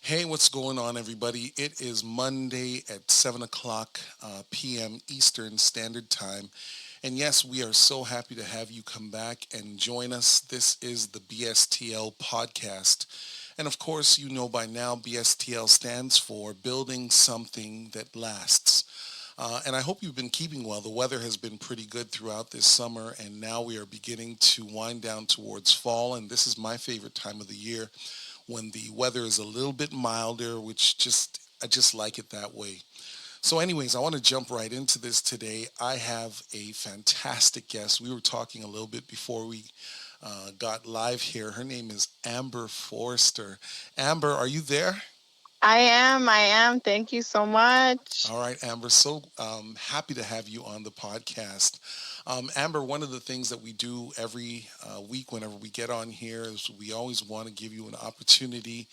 Hey, what's going on, everybody? It is Monday at 7 o'clock p.m. Eastern Standard Time. And yes, we are so happy to have you come back and join us. This is the BSTL podcast. And of course, you know by now, BSTL stands for Building Something That Lasts. And I hope you've been keeping well. The weather has been pretty good throughout this summer, and now we are beginning to wind down towards fall. And this is my favorite time of the year when the weather is a little bit milder, which I just like it that way. So anyways, I want to jump right into this today. I have a fantastic guest. We were talking a little bit before we got live here. Her name is Amber Forrester. Amber, are you there? I am. Thank you so much. All right, Amber. So happy to have you on the podcast. Amber, one of the things that we do every week whenever we get on here is we always want to give you an opportunity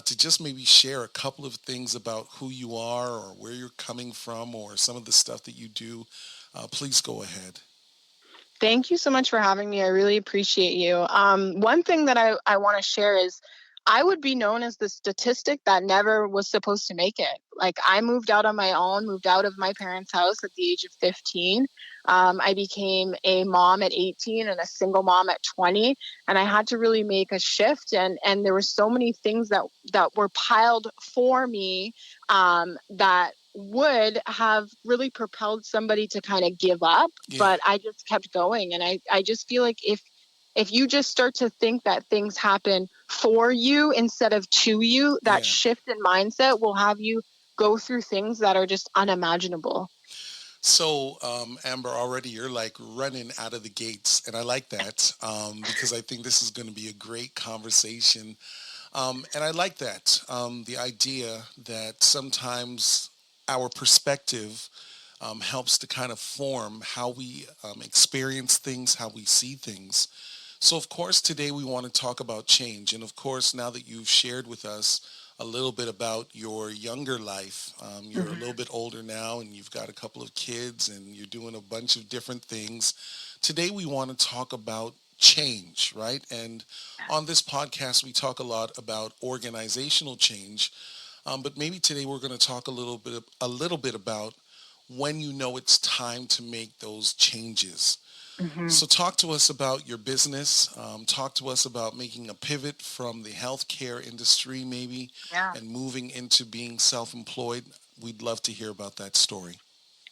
to just maybe share a couple of things about who you are or where you're coming from or some of the stuff that you do. Please go ahead. Thank you so much for having me. I really appreciate you. One thing that I want to share is I would be known as the statistic that never was supposed to make it. Like, I moved out on my own, moved out of my parents' house at the age of 15. I became a mom at 18 and a single mom at 20. And I had to really make a shift. And there were so many things that were piled for me that would have really propelled somebody to kind of give up, Yeah, but I just kept going. And I just feel like if you just start to think that things happen for you instead of to you, that yeah. shift in mindset will have you go through things that are just unimaginable. So, Amber, already you're like running out of the gates, and I like that because I think this is going to be a great conversation. And I like that the idea that sometimes our perspective helps to kind of form how we experience things, how we see things. So, of course, today we want to talk about change. And of course, now that you've shared with us a little bit about your younger life, you're a little bit older now and you've got a couple of kids and you're doing a bunch of different things. Today we want to talk about change, right? And on this podcast, we talk a lot about organizational change. But maybe today we're going to talk a little bit about when you know it's time to make those changes. Hmm. So, talk to us about your business. Talk to us about making a pivot from the healthcare industry, maybe, Yeah. and moving into being self employed. We'd love to hear about that story.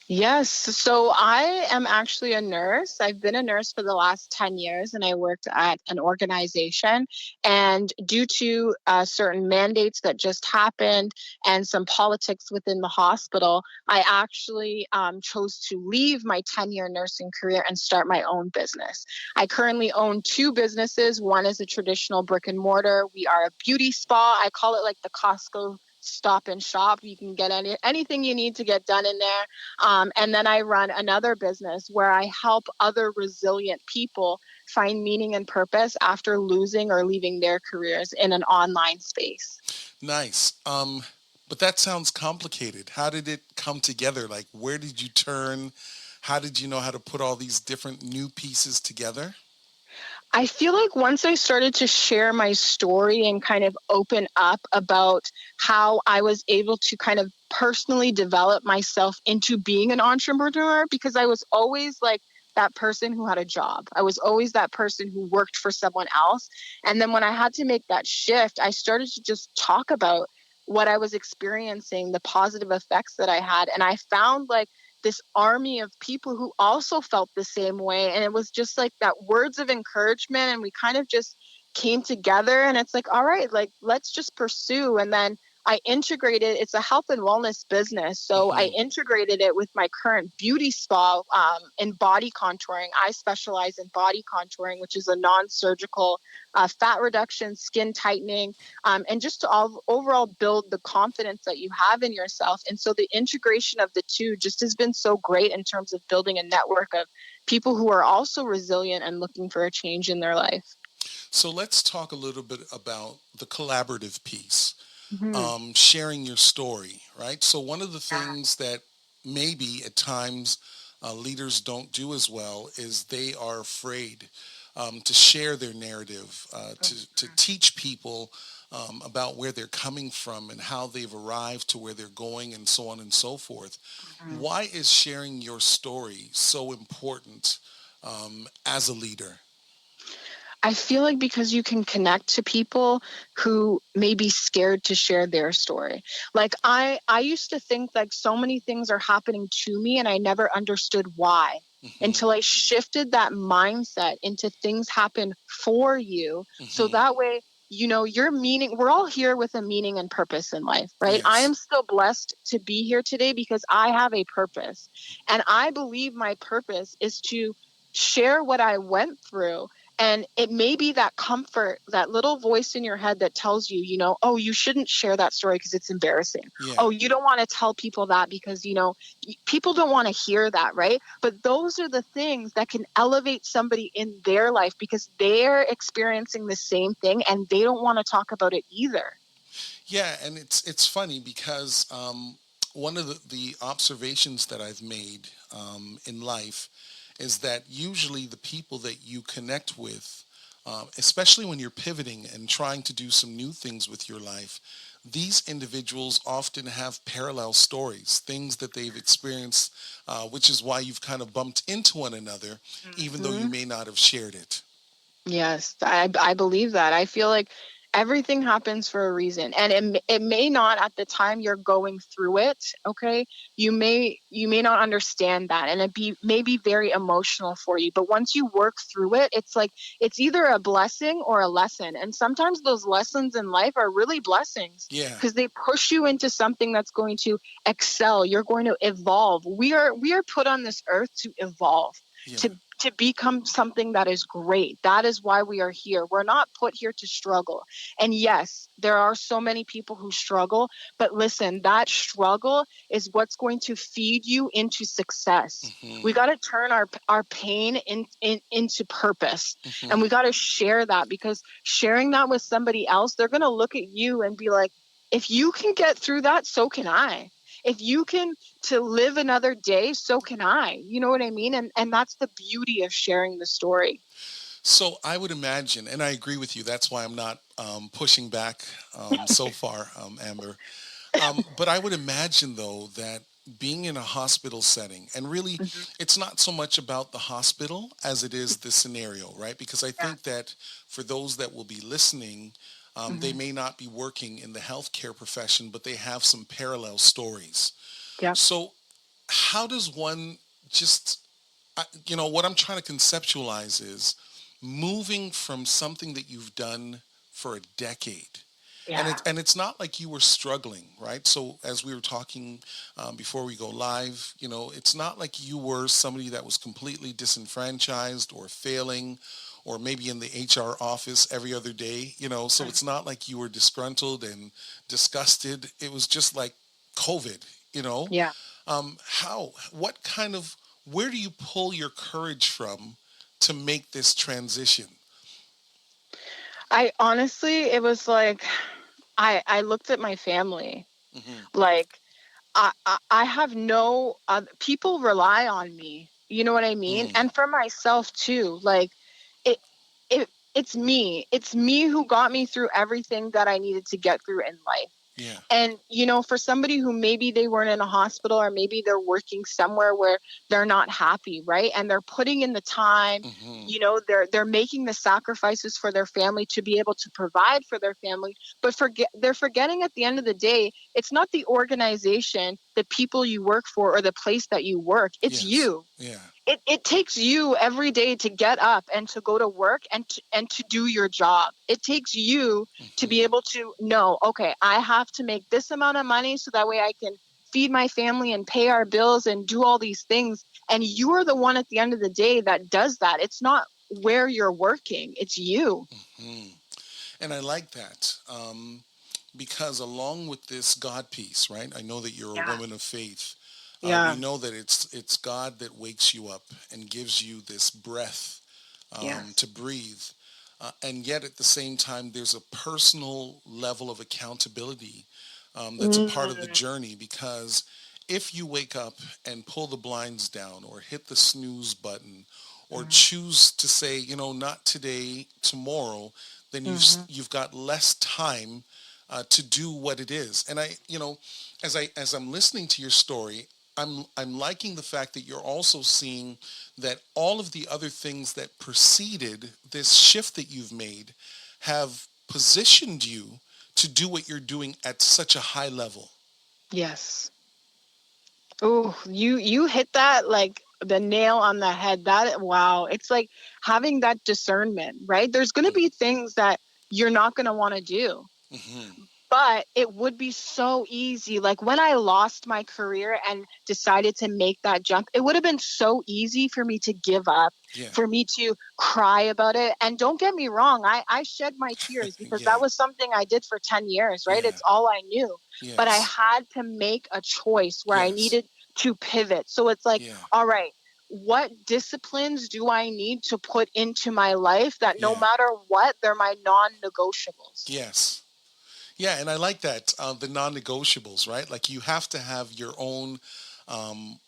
Yes. So I am actually a nurse. I've been a nurse for the last 10 years and I worked at an organization. And due to certain mandates that just happened and some politics within the hospital, I actually chose to leave my 10-year nursing career and start my own business. I currently own two businesses. One is a traditional brick and mortar. We are a beauty spa. I call it like the Costco stop and shop. You can get anything you need to get done in there. And then I run another business where I help other resilient people find meaning and purpose after losing or leaving their careers in an online space. Nice. But that sounds complicated. How did it come together? Like, where did you turn? How did you know how to put all these different new pieces together? I feel like once I started to share my story and kind of open up about how I was able to kind of personally develop myself into being an entrepreneur, because I was always like that person who had a job. I was always that person who worked for someone else. And then when I had to make that shift, I started to just talk about what I was experiencing, the positive effects that I had. And I found like this army of people who also felt the same way. And it was just like that words of encouragement. And we kind of just came together and it's like, all right, like let's just pursue. And then I integrated, it's a health and wellness business. So I Hmm. integrated it with my current beauty spa in body contouring. I specialize in body contouring, which is a non surgical fat reduction, skin tightening, and just to overall build the confidence that you have in yourself. And so the integration of the two just has been so great in terms of building a network of people who are also resilient and looking for a change in their life. So, let's talk a little bit about the collaborative piece. Mm-hmm. Sharing your story, right? So one of the Yeah. things that maybe at times leaders don't do as well is they are afraid to share their narrative, to teach people about where they're coming from and how they've arrived to where they're going and so on and so forth. Mhm. Why is sharing your story so important as a leader? I feel like because you can connect to people who may be scared to share their story. Like I used to think like so many things are happening to me and I never understood why Hmm. until I shifted that mindset into things happen for you. So Hmm. that way, your meaning, we're all here with a meaning and purpose in life, right? I Yes. am still blessed to be here today because I have a purpose. And I believe my purpose is to share what I went through, and it may be that comfort, that little voice in your head that tells you, oh, you shouldn't share that story because it's embarrassing. Yeah. Oh, you don't want to tell people that because, people don't want to hear that, right? But those are the things that can elevate somebody in their life because they're experiencing the same thing and they don't want to talk about it either. Yeah, and it's funny because one of the observations that I've made in life is that usually the people that you connect with, especially when you're pivoting and trying to do some new things with your life, these individuals often have parallel stories, things that they've experienced, which is why you've kind of bumped into one another, even though you Mhm. may not have shared it. Yes, I believe that. I feel like everything happens for a reason, and it may not at the time you're going through it. Okay, you may not understand that, and may be very emotional for you. But once you work through it, it's like it's either a blessing or a lesson. And sometimes those lessons in life are really blessings Yeah, because they push you into something that's going to excel. You're going to evolve. We are put on this earth to evolve, yeah. to become something that is great. That is why we are here. We're not put here to struggle. And yes, there are so many people who struggle, but listen, that struggle is what's going to feed you into success. Hmm. We got to turn our pain into purpose. And Hmm. we got to share that because sharing that with somebody else, they're going to look at you and be like, if you can get through that, so can I. If you can to live another day, so can I. You know what I mean? And that's the beauty of sharing the story. So I would imagine, and I agree with you. That's why I'm not pushing back so far, Amber. But I would imagine, though, that being in a hospital setting, and really, Mhm. it's not so much about the hospital as it is the scenario, right? Because I Yeah. think that for those that will be listening, they Hmm. may not be working in the healthcare profession, but they have some parallel stories. Yeah. So, how does one just what I'm trying to conceptualize is moving from something that you've done for a decade. Yeah. And it's not like you were struggling, right? So as we were talking before we go live, it's not like you were somebody that was completely disenfranchised or failing, or maybe in the HR office every other day. So it's not like you were disgruntled and disgusted. It was just like COVID. you know Yeah. what kind of, where do you pull your courage from to make this transition? I honestly, it was like I looked at my family. Hmm. Like I have no people rely on me. You know what I mean? Mm. And for myself too. Like it it's me. It's me who got me through everything that I needed to get through in life. Yeah. And, for somebody who maybe they weren't in a hospital or maybe they're working somewhere where they're not happy, right? And they're putting in the time, Hmm. they're making the sacrifices for their family to be able to provide for their family, but they're forgetting at the end of the day, it's not the organization, the people you work for or the place that you work. It's Yes. you. Yeah. It takes you every day to get up and to go to work and to do your job. It takes you to be Hmm. able to know, okay, I have to make this amount of money so that way I can feed my family and pay our bills and do all these things. And you are the one at the end of the day that does that. It's not where you're working, it's you. Hmm. And I like that, because along with this God piece, right? I know that you're a Yeah. woman of faith. We Yeah. know that it's God that wakes you up and gives you this breath Yes. to breathe. And yet at the same time, there's a personal level of accountability that's a part of the Mm, journey, because if you wake up and pull the blinds down or hit the snooze button or Mm-hmm. choose to say, not today, tomorrow, then you've got less time to do what it is. And as I'm listening to your story, I'm liking the fact that you're also seeing that all of the other things that preceded this shift that you've made have positioned you to do what you're doing at such a high level. Yes. Oh, you hit that like the nail on the head. That wow, it's like having that discernment, right? There's going to be things that you're not going to want to do. Hmm. But it would be so easy. Like when I lost my career and decided to make that jump, it would have been so easy for me to give up, Yeah. for me to cry about it. And don't get me wrong, I shed my tears because Yeah. that was something I did for 10 years, right? Yeah. It's all I knew. But I Yes. had to make a choice where I Yes. needed to pivot. So it's like, Yeah. all right, what disciplines do I need to put into my life that no Yeah. matter what, they're my non negotiables? Yes. Yeah, and I like that, the non-negotiables, right? Like you have to have your own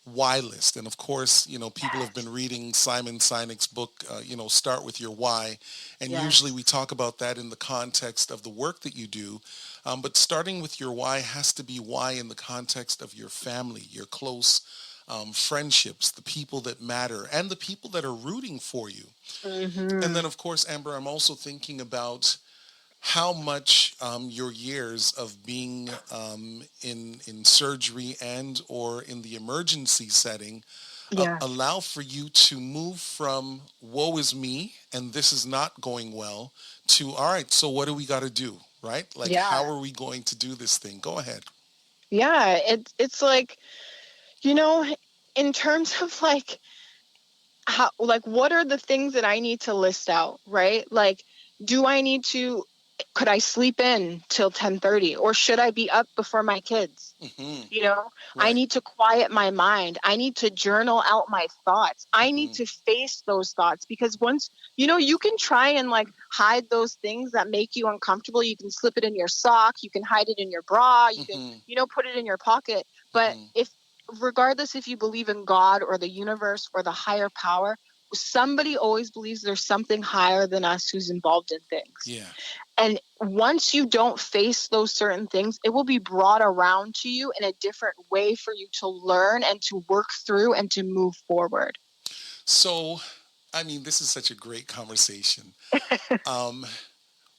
why list. And of course, people have been Yes. reading Simon Sinek's book, Start With Your Why. And usually Yes. we talk about that in the context of the work that you do. But starting with your why has to be why in the context of your family, your close friendships, the people that matter, and the people that are rooting for you. And then, Hmm. of course, Amber, I'm also thinking about how much your years of being in surgery and or in the emergency setting Yeah. allow for you to move from woe is me and this is not going well to all right, so what do we got to do, right? Like how Yeah. are we going to do this thing? Go ahead. Yeah. It's like, you know, in terms of like how like what are the things that I need to list out, right? Like, do I need to could I sleep in till 10:30 or should I be up before my kids? Hmm. You know, I Right. need to quiet my mind. I need to journal out my thoughts. I need Hmm. to face those thoughts because once, you can try and like hide those things that make you uncomfortable. You can slip it in your sock, you can hide it in your bra, you can, Hmm. put it in your pocket. But Hmm. if, regardless if you believe in God or the universe or the higher power, somebody always believes there's something higher than us who's involved in things. Yeah. And once you don't face those certain things, it will be brought around to you in a different way for you to learn and to work through and to move forward. So, I mean, this is such a great conversation. um,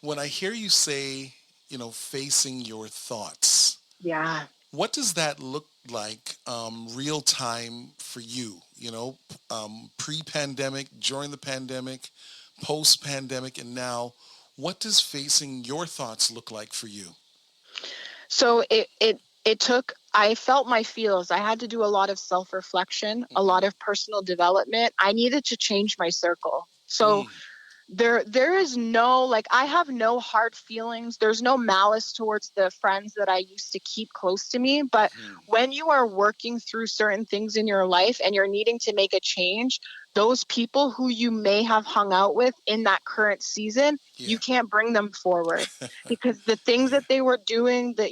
when I hear you say, facing your thoughts, Yeah. what does that look like real time for you? Pre-pandemic, during the pandemic, post-pandemic, and now, what does facing your thoughts look like for you? So it took I felt my feels. I had to do a lot of self-reflection, a lot Hmm. of personal development. I needed to change my circle. So Mm. there is no, like, I have no hard feelings, there's no malice towards the friends that I used to keep close to me, but Hmm. when you are working through certain things in your life and you're needing to make a change, those people who you may have hung out with in that current season, Yeah. you can't bring them forward because the things Yeah. that they were doing that,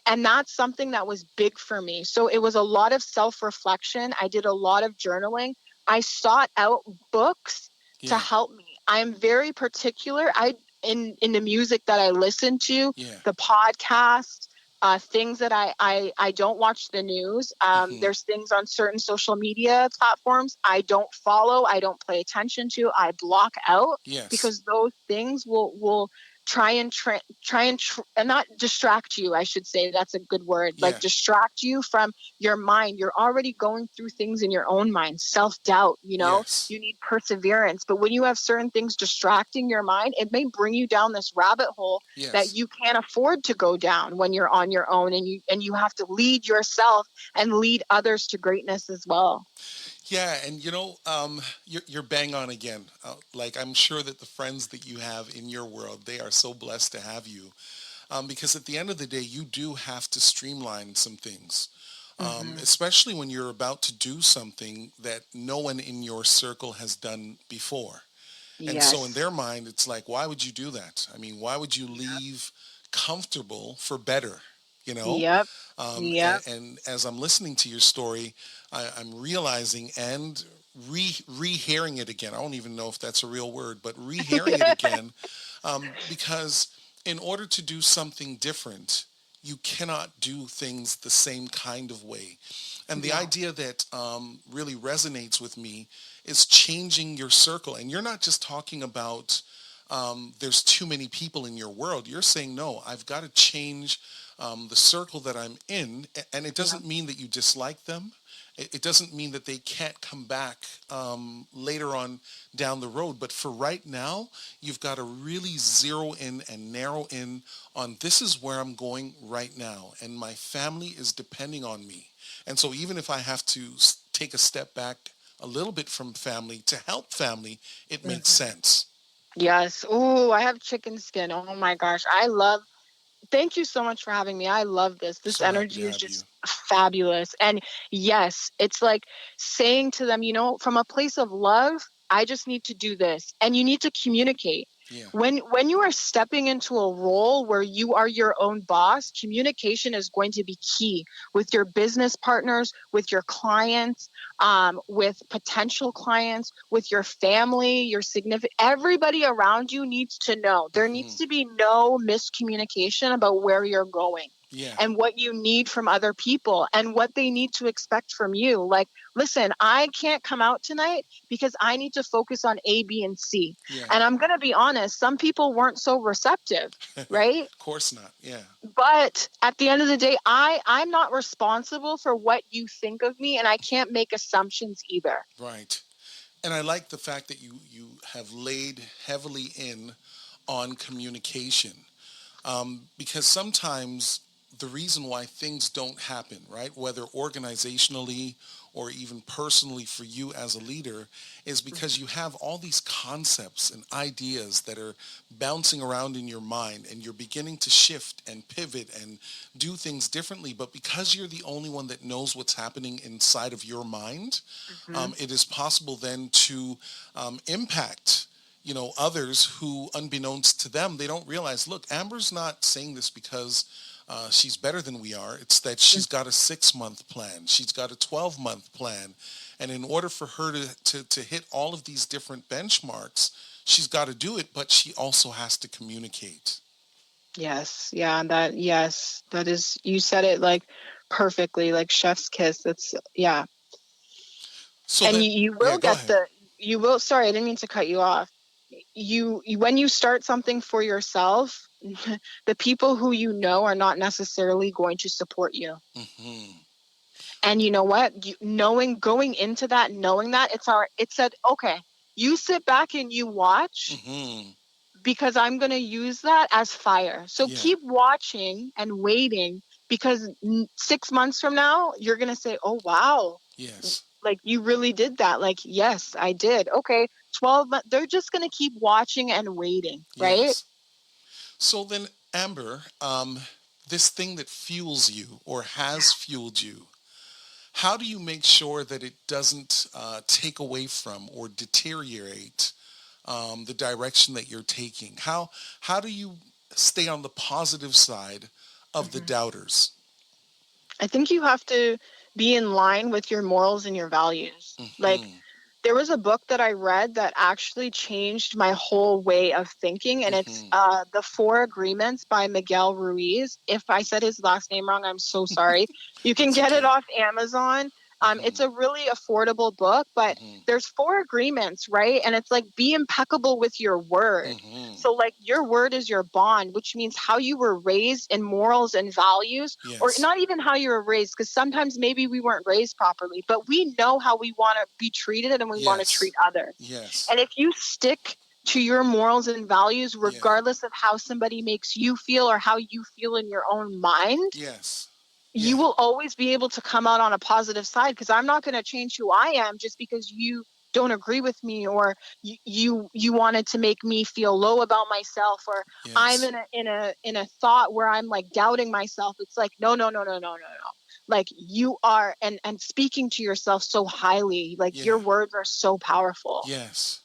and that's something that was big for me. So it was a lot of self-reflection. I did a lot of journaling. I sought out books to Yeah. help me. I'm very particular. In the music that I listen to, Yeah. the podcast, things that I don't watch the news. Hmm. There's things on certain social media platforms I don't follow, I don't pay attention to, I block out Yes. because those things will try and not distract you. I should say that's a good word. Like Yeah. distract you from your mind. You're already going through things in your own mind, self doubt. Yes. You need perseverance. But when you have certain things distracting your mind, it may bring you down this rabbit hole that Yes. you can't afford to go down when you're on your own, and you have to lead yourself and lead others to greatness as well. Yeah, and you're bang on again. Like I'm sure that the friends that you have in your world, they are so blessed to have you, because at the end of the day, you do have to streamline some things, Hmm. especially when you're about to do something that no one in your circle has done before. And so in Yes. their mind, it's like, why would you do that? I mean, why would you Yep. leave comfortable for better? You know, Yep. and, Yep. and as I'm listening to your story, I'm realizing and re-hearing it again. I don't even know if that's a real word, but re-hearing it again, because in order to do something different, you cannot do things the same kind of way. And the No. idea that really resonates with me is changing your circle. And you're not just talking about there's too many people in your world. You're saying, no, I've got to change the circle that I'm in. And it Yeah. doesn't mean that you dislike them. It doesn't mean that they can't come back later on down the road. But for right now, you've got to really zero in and narrow in on this is where I'm going right now. And my family is depending on me. And so even if I have to take a step back a little bit from family to help family, it makes Mhm. sense. Yes. Ooh, I have chicken skin. Oh my gosh. Thank you so much for having me. I love this. This So happy to energy is have you. just fabulous. And yes, it's like saying to them, from a place of love, I just need to do this. And you need to communicate. Yeah. When you are stepping into a role where you are your own boss, communication is going to be key with your business partners, with your clients, with potential clients, with your family, your significant, everybody around you needs to know. There Hmm. needs to be no miscommunication about where you're going Yeah. and what you need from other people and what they need to expect from you. Like, listen, I can't come out tonight because I need to focus on A, B, and C. Yeah. And I'm going to be honest, some people weren't so receptive, right? Of course not. Yeah. But at the end of the day, I'm not responsible for what you think of me, and I can't make assumptions either. Right. And I like the fact that you have laid heavily in on communication. Because sometimes the reason why things don't happen, right, whether organizationally or even personally for you as a leader, is because you have all these concepts and ideas that are bouncing around in your mind and you're beginning to shift and pivot and do things differently. But because you're the only one that knows what's happening inside of your mind, Mm-hmm. it is possible then to impact others who, unbeknownst to them, they don't realize, look, Amber's not saying this because she's better than we are. It's that she's got a 6-month plan. She's got a 12-month plan. And in order for her to hit all of these different benchmarks, she's got to do it, but she also has to communicate. Yes. Yeah. Yes, that is, you said it like perfectly, like chef's kiss. That's, yeah. So And then, you yeah, will go get ahead. sorry, I didn't mean to cut you off. When you start something for yourself, the people who you know are not necessarily going to support you. Hmm. And you know what? Going into that, knowing that it said, okay, you sit back and you watch Hmm. because I'm going to use that as fire. So Yeah. keep watching and waiting because 6 months from now, you're going to say, oh, wow, Yes. like you really did that. Like, yes, I did. Okay. 12 months. They're just going to keep watching and waiting. Right. Yes. So then, Amber, this thing that fuels you or has fueled you, how do you make sure that it doesn't take away from or deteriorate the direction that you're taking? How do you stay on the positive side of the Mhm. doubters? I think you have to be in line with your morals and your values. Like, Hmm. there was a book that I read that actually changed my whole way of thinking, and it's Hmm. The Four Agreements by Miguel Ruiz. If I said his last name wrong, I'm so sorry. You can It's get it okay. off Amazon. Hmm. It's a really affordable book, but Hmm. there's four agreements, right? And it's like be impeccable with your word. Hmm. So, like, your word is your bond, which means how you were raised in morals and values, or Yes. not even how you were raised, because sometimes maybe we weren't raised properly, but we know how we want to be treated and we want to Yes. treat others. Yes. And if you stick to your morals and values, Yeah. regardless of how somebody makes you feel or how you feel in your own mind, Yes. you Yeah. will always be able to come out on a positive side, because I'm not going to change who I am just because you don't agree with me, or you wanted to make me feel low about myself, or I'm Yes. in a thought where I'm like doubting myself. It's like, no, no, no, no, no, no, no. Like, you are, and speaking to yourself so highly, like Yeah. your words are so powerful. Yes.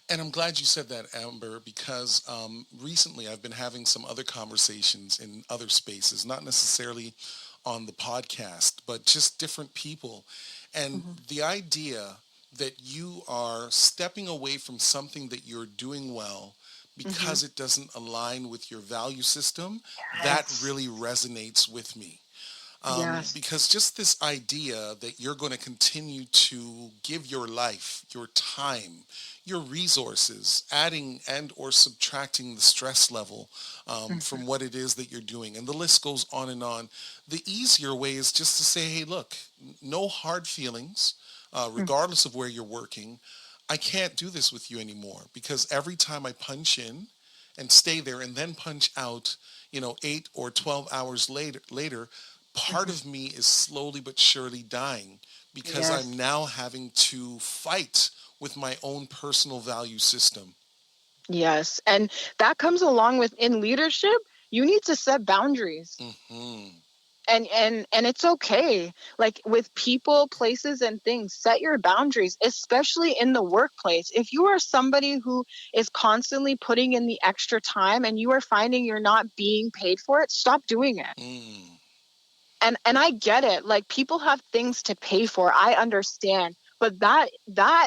And I'm glad you said that, Amber, because recently I've been having some other conversations in other spaces, not necessarily on the podcast, but just different people. And Mhm. the idea that you are stepping away from something that you're doing well Hmm. because it doesn't align with your value system, that Yes. really resonates with me. Yes. Because just this idea that you're going to continue to give your life, your time, your resources, adding and or subtracting the stress level Hmm. from what it is that you're doing, and the list goes on and on. The easier way is just to say, hey, look, no hard feelings, regardless of where you're working. I can't do this with you anymore because every time I punch in and stay there and then punch out, 8 or 12 hours later, part Hmm. of me is slowly but surely dying because Yes. I'm now having to fight with my own personal value system. Yes. And that comes along with in leadership, you need to set boundaries. Hmm. And it's okay, like with people, places, and things, set your boundaries, especially in the workplace. If you are somebody who is constantly putting in the extra time and you are finding you're not being paid for it, stop doing it. Mm. And I get it, like people have things to pay for, I understand, but that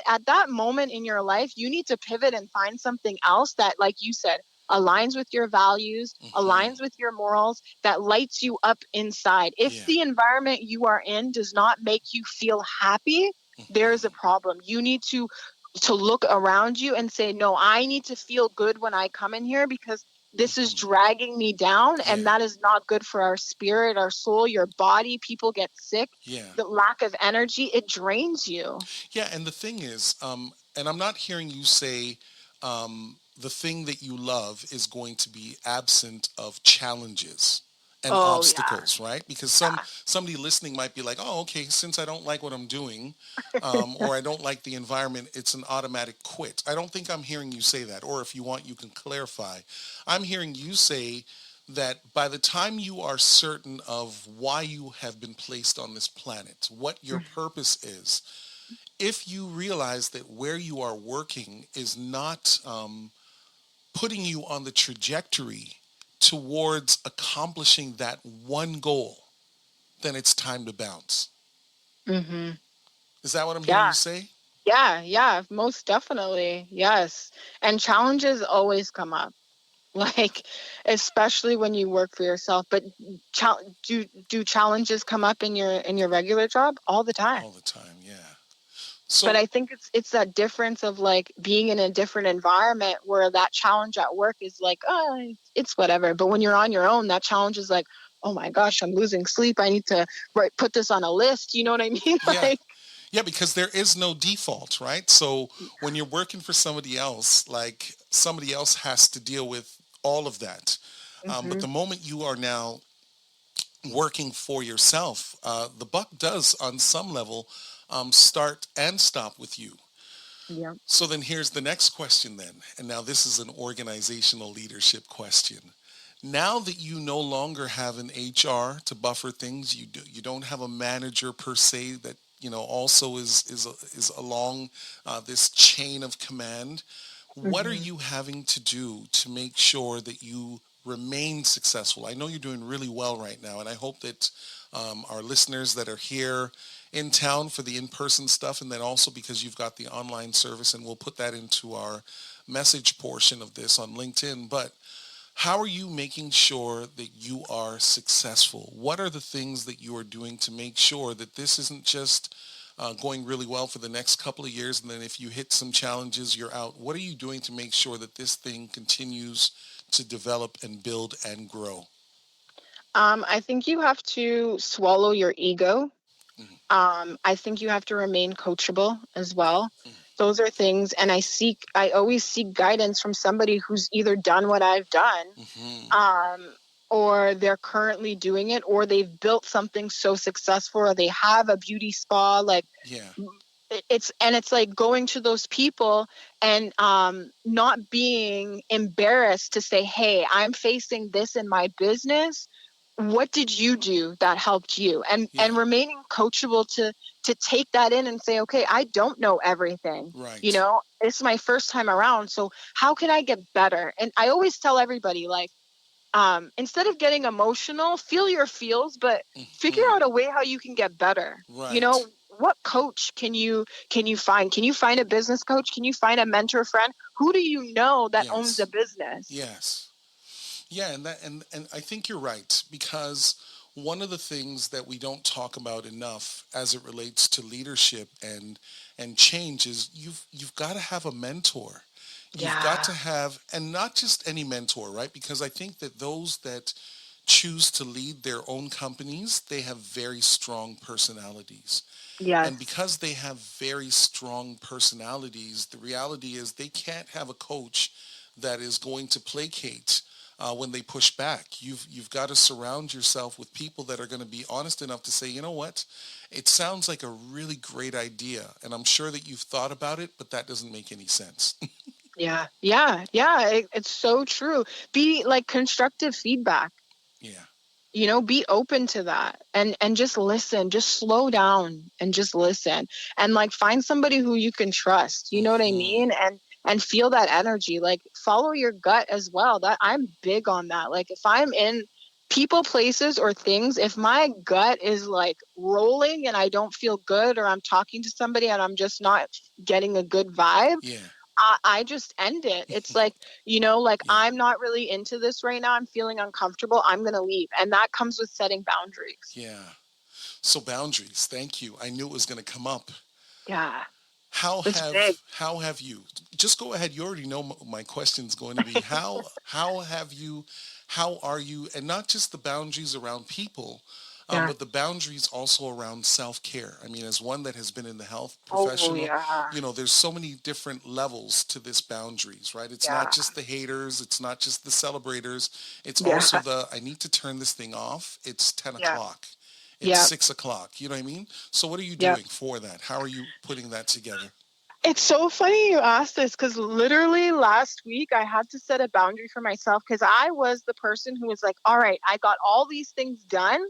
at that moment in your life you need to pivot and find something else that, like you said, aligns with your values, Hmm. aligns with your morals, that lights you up inside. If Yeah. the environment you are in does not make you feel happy, there's a Hmm. problem. You need to look around you and say, no, I need to feel good when I come in here because this is Hmm. dragging me down, Yeah. and that is not good for our spirit, our soul, your body. People get sick. Yeah. The lack of energy, it drains you. Yeah, and the thing is, and I'm not hearing you say the thing that you love is going to be absent of challenges and Oh yeah. obstacles, right? Because Yeah. somebody listening might be like, oh, okay, since I don't like what I'm doing, or I don't like the environment, it's an automatic quit. I don't think I'm hearing you say that. Or if you want, you can clarify. I'm hearing you say that by the time you are certain of why you have been placed on this planet, what your purpose is, if you realize that where you are working is not putting you on the trajectory towards accomplishing that one goal, then it's time to bounce. Mm-hmm. Is that what I'm hearing you Yeah. say? Yeah. Yeah. Most definitely. Yes. And challenges always come up. Like, especially when you work for yourself. But do challenges come up in your regular job? All the time. All the time, yeah. But So, I think it's that difference of like being in a different environment where that challenge at work is like, oh, it's whatever. But when you're on your own, that challenge is like, oh my gosh, I'm losing sleep. I need to put this on a list. You know what I mean? yeah. Like, Yeah, because there is no default, right? So when you're working for somebody else, like somebody else has to deal with all of that. But hmm, the moment you are now working for yourself, the buck does, on some level, start and stop with you. yeah. So then here's the next question then. And now this is an organizational leadership question. Now that you no longer have an HR to buffer things, you don't have a manager per se that also is along this chain of command. What are Hmm. you having to do to make sure that you remain successful? I know you're doing really well right now, and I hope that our listeners that are here in town for the in-person stuff, and then also because you've got the online service, and we'll put that into our message portion of this on LinkedIn. But how are you making sure that you are successful? What are the things that you are doing to make sure that this isn't just going really well for the next couple of years, and then if you hit some challenges, you're out? What are you doing to make sure that this thing continues to develop and build and grow? I think you have to swallow your ego. Mhm. I think you have to remain coachable as well. Those are things, and I always seek guidance from somebody who's either done what I've done, Mhm. um, or they're currently doing it, or they've built something so successful, or they have a beauty spa. Like, Yeah. it's like going to those people and not being embarrassed to say, hey, I'm facing this in my business. What did you do that helped you? And Yeah. remaining coachable to take that in and say, okay, I don't know everything. Right. It's my first time around, so how can I get better? And I always tell everybody, like, instead of getting emotional, feel your feels, but figure Mhm. out a way how you can get better. Right. what coach can you find? Can you find a business coach? Can you find a mentor friend? Who do you know that owns a Yes. business? Yes. Yeah, and I think you're right, because one of the things that we don't talk about enough as it relates to leadership and change is you've got to have a mentor. You've got Yeah. to have, and not just any mentor, right? Because I think that those that choose to lead their own companies, they have very strong personalities. And Yes. because they have very strong personalities, the reality is they can't have a coach that is going to placate when they push back. You've got to surround yourself with people that are going to be honest enough to say, you know what, it sounds like a really great idea, and I'm sure that you've thought about it, but that doesn't make any sense. Yeah. Yeah. Yeah. It's so true. Be like constructive feedback. Yeah. Be open to that, and just listen, just slow down and just listen, and like find somebody who you can trust, you know what I Hmm. mean, and feel that energy, like follow your gut as well. That I'm big on that. Like if I'm in people, places, or things, if my gut is like rolling and I don't feel good, or I'm talking to somebody and I'm just not getting a good vibe, Yeah. I just end it. It's like, like Yeah. I'm not really into this right now. I'm feeling uncomfortable. I'm going to leave. And that comes with setting boundaries. Yeah. So boundaries. Thank you. I knew it was going to come up. Yeah, How it's big. have you, just go ahead, you already know my question's going to be how have you, how are you, and not just the boundaries around people, Yeah. but the boundaries also around self-care. I mean, as one that has been in the health Oh, professional, yeah. there's so many different levels to this boundaries, right? It's not Yeah. just the haters, it's not just the celebrators, it's Yeah. also the, I need to turn this thing off, it's 10 Yeah. o'clock, it's Yeah. 6 o'clock, you know what I mean? So what are you Yeah. doing for that? How are you putting that together? It's so funny you asked this, because literally last week I had to set a boundary for myself, because I was the person who was like, all right, I got all these things done.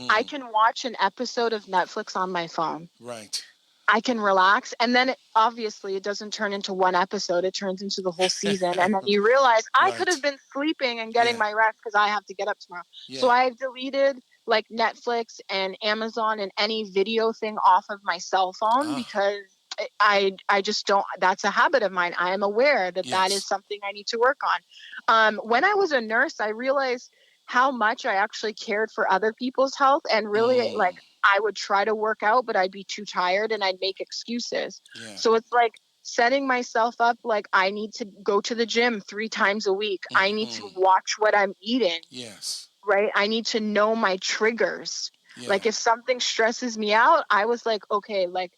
I Hmm. can watch an episode of Netflix on my phone. Right. I can relax. And then obviously it doesn't turn into one episode, it turns into the whole season. And then you realize I could have Right. been sleeping and getting Yeah. my rest because I have to get up tomorrow. So Yeah. I've deleted like Netflix and Amazon and any video thing off of my cell phone, Ah. because I just don't, that's a habit of mine. I am aware that that is Yes. something I need to work on. When I was a nurse, I realized how much I actually cared for other people's health, and really Mm. like I would try to work out, but I'd be too tired and I'd make excuses. Yeah. So it's like setting myself up, like I need to go to the gym 3 times a week. I need to Hmm. watch what I'm eating, Yes. right? I need to know my triggers. Yeah. Like if something stresses me out, I was like, okay, like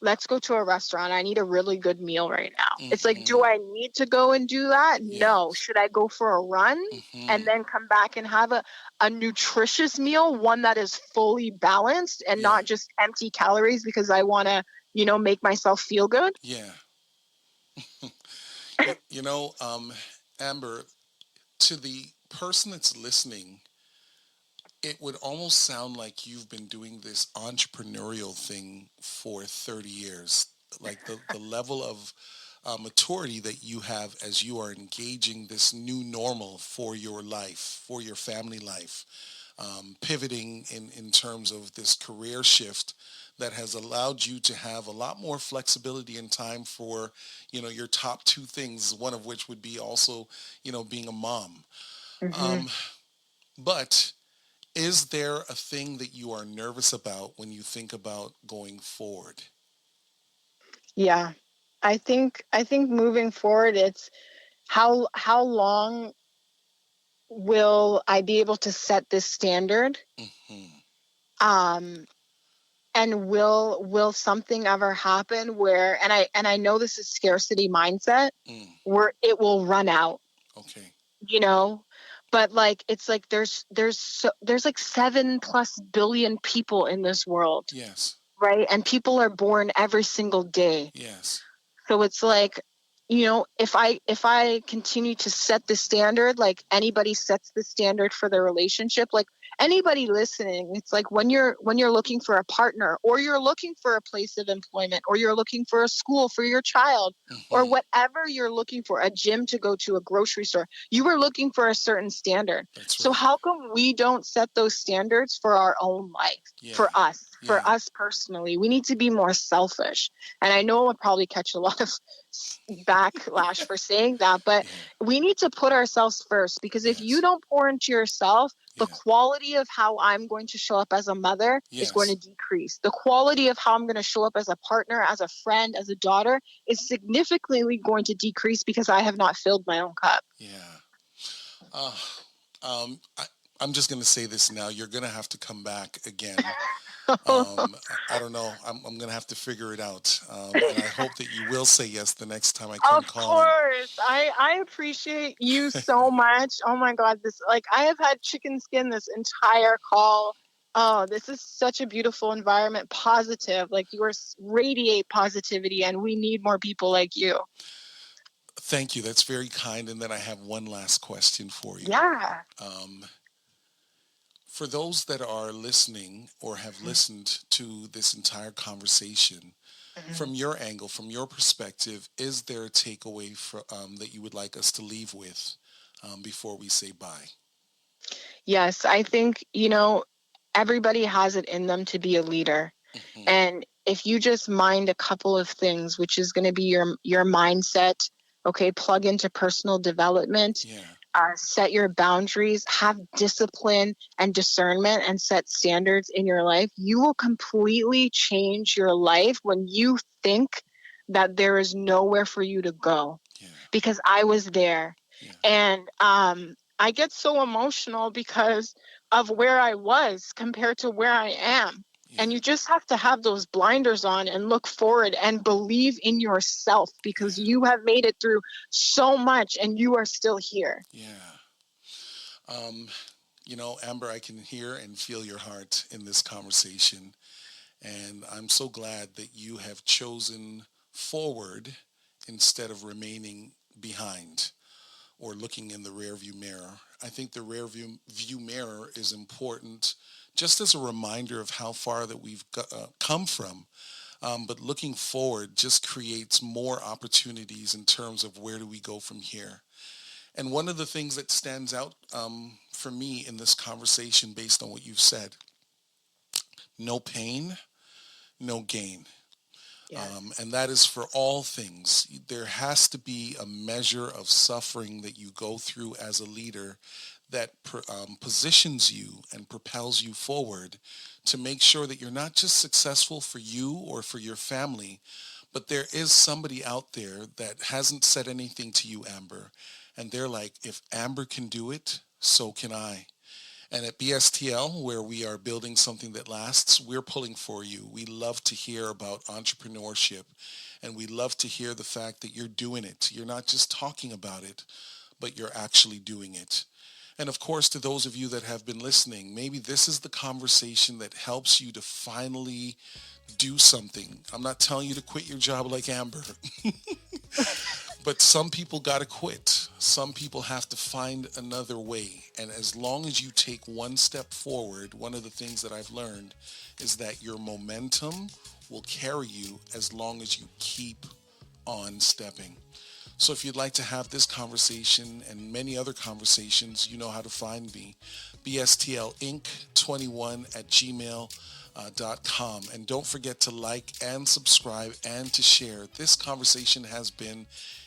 let's go to a restaurant. I need a really good meal right now. It's like, Hmm. do I need to go and do that? Yeah. No. Should I go for a run and Hmm. then come back and have a nutritious meal, one that is fully balanced and Yeah. not just empty calories because I want to, make myself feel good? Yeah. You know, Amber, to the person that's listening, it would almost sound like you've been doing this entrepreneurial thing for 30 years. Like the level of maturity that you have as you are engaging this new normal for your life, for your family life, pivoting in terms of this career shift that has allowed you to have a lot more flexibility and time for, your top two things, one of which would be also, being a mom. Hmm. Um, but is there a thing that you are nervous about when you think about going forward? Yeah. I think moving forward, it's how long will I be able to set this standard? Hmm. Um, and will something ever happen where, and I know this is scarcity mindset, Mm. where it will run out, Okay. you know? But like it's like there's like 7+ billion people in this world, Yes. right? And people are born every single day. Yes. So it's like, if I continue to set the standard, like anybody sets the standard for their relationship, like anybody listening, it's like when you're looking for a partner, or you're looking for a place of employment, or you're looking for a school for your child, or Hmm. whatever you're looking for, a gym to go to, a grocery store, you were looking for a certain standard. That's So right. how come we don't set those standards for our own life, Yeah. for us personally? We need to be more selfish. And I know I'll probably catch a lot of backlash for saying that, but Yeah. we need to put ourselves first, because if you Yes. don't pour into yourself, the Yeah. quality of how I'm going to show up as a mother is going to Yes. decrease. The quality of how I'm going to show up as a partner, as a friend, as a daughter is significantly going to decrease, because I have not filled my own cup. Yeah. Uh, I'm just going to say this now. You're going to have to come back again. I don't know. I'm going to have to figure it out. And I hope that you will say yes the next time I come Of calling. course. I appreciate you so much. Oh my God. This, like, I have had chicken skin this entire call. Oh, this is such a beautiful environment. Positive. Like, radiate positivity, and we need more people like you. Thank you. That's very kind. And then I have one last question for you. Yeah. Um, for those that are listening or have listened to this entire conversation, from Mhm. your angle, from your perspective, is there a takeaway that you would like us to leave with before we say bye? Yes, I think, everybody has it in them to be a leader. Hmm. And if you just mind a couple of things, which is going to be your mindset, okay, plug into personal development, Yeah. set your boundaries, have discipline and discernment, and set standards in your life, you will completely change your life when you think that there is nowhere for you to go. Yeah. Because I was there. Yeah. And I get so emotional because of where I was compared to where I am. Yeah. And you just have to have those blinders on and look forward and believe in yourself, because Yeah. you have made it through so much and you are still here. Yeah. Um, Amber, I can hear and feel your heart in this conversation. And I'm so glad that you have chosen forward instead of remaining behind or looking in the rearview mirror. I think the rearview mirror is important just as a reminder of how far that we've come from. But looking forward just creates more opportunities in terms of where do we go from here. And one of the things that stands out for me in this conversation based on what you've said, no pain, no gain. Yes. And that is for all things. There has to be a measure of suffering that you go through as a leader that positions you and propels you forward to make sure that you're not just successful for you or for your family, but there is somebody out there that hasn't said anything to you, Amber. And they're like, if Amber can do it, so can I. And at BSTL, where we are building something that lasts, we're pulling for you. We love to hear about entrepreneurship, and we love to hear the fact that you're doing it. You're not just talking about it, but you're actually doing it. And of course, to those of you that have been listening, maybe this is the conversation that helps you to finally do something. I'm not telling you to quit your job like Amber. But some people got to quit. Some people have to find another way. And as long as you take one step forward, one of the things that I've learned is that your momentum will carry you as long as you keep on stepping. So if you'd like to have this conversation and many other conversations, you know how to find me. BSTLinc21 at gmail.com. And don't forget to like and subscribe and to share. This conversation has been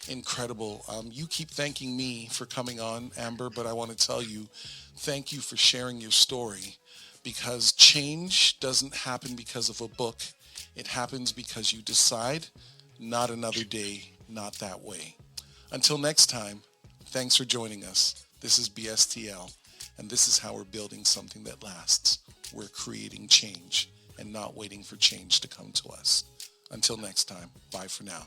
incredible. You keep thanking me for coming on, Amber, but I want to tell you, thank you for sharing your story, because change doesn't happen because of a book. It happens because you decide, not another day, not that way. Until next time, thanks for joining us. This is BSTL, and this is how we're building something that lasts. We're creating change and not waiting for change to come to us. Until next time, bye for now.